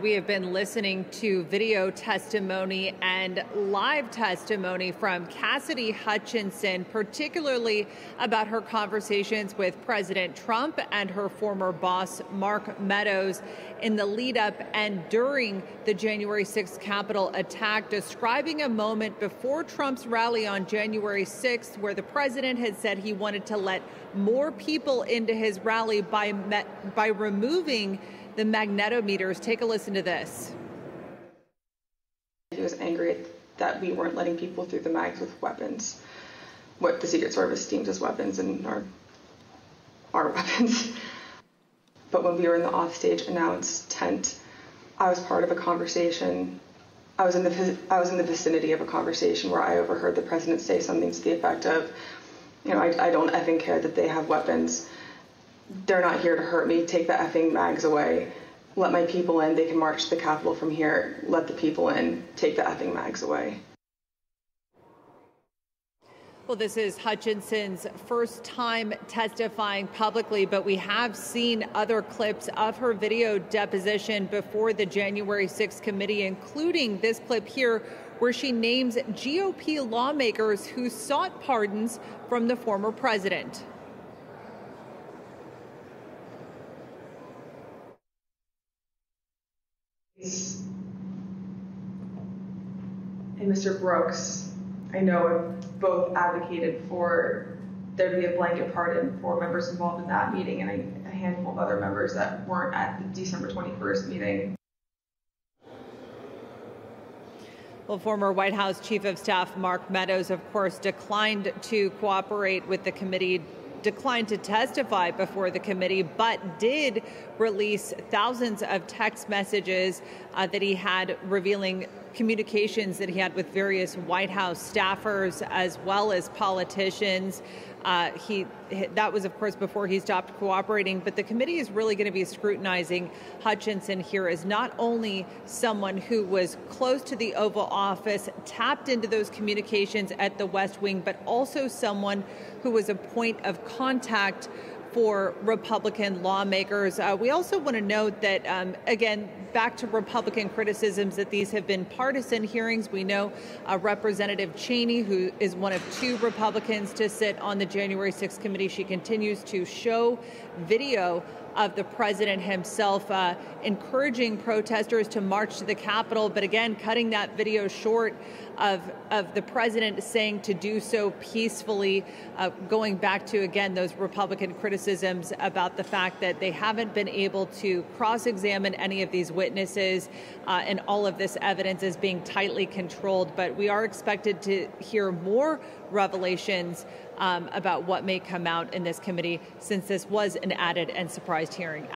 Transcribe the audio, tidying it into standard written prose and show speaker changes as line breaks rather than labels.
We have been listening to video testimony and live testimony from Cassidy Hutchinson, particularly about her conversations with President Trump and her former boss, Mark Meadows, in the lead up and during the January 6th Capitol attack, describing a moment before Trump's rally on January 6th where the president had said he wanted to let more people into his rally by removing the magnetometers. Take a listen to this.
He was angry that we weren't letting people through the mags with weapons, what the Secret Service deems as weapons and our weapons. But when we were in the offstage announce tent, I was part of a conversation. I was in the vicinity of a conversation where I overheard the president say something to the effect of, I don't effing care that they have weapons. They're not here to hurt me. Take the effing mags away. Let my people in. They can march to the Capitol from here. Let the people in. Take the effing mags away.
Well, this is Hutchinson's first time testifying publicly, but we have seen other clips of her video deposition before the January 6th committee, including this clip here where she names GOP lawmakers who sought pardons from the former president.
And Mr. Brooks, I know, have both advocated for there to be a blanket pardon for members involved in that meeting and a handful of other members that weren't at the December 21st meeting.
Well, former White House Chief of Staff Mark Meadows, of course, declined to cooperate with the committee, declined to testify before the committee, but did release thousands of text messages that he had revealing communications that he had with various White House staffers as well as politicians. That was, of course, before he stopped cooperating. But the committee is really going to be scrutinizing Hutchinson here as not only someone who was close to the Oval Office, tapped into those communications at the West Wing, but also someone who was a point of contact for Republican lawmakers. We also want to note that, again, back to Republican criticisms that these have been partisan hearings. We know Representative Cheney, who is one of two Republicans to sit on the January 6th committee, she continues to show video of the president himself encouraging protesters to march to the Capitol, but again, cutting that video short of the president saying to do so peacefully, going back to, again, those Republican criticisms about the fact that they haven't been able to cross-examine any of these witnesses, and all of this evidence is being tightly controlled. But we are expected to hear more revelations about what may come out in this committee, since this was an added and surprised hearing.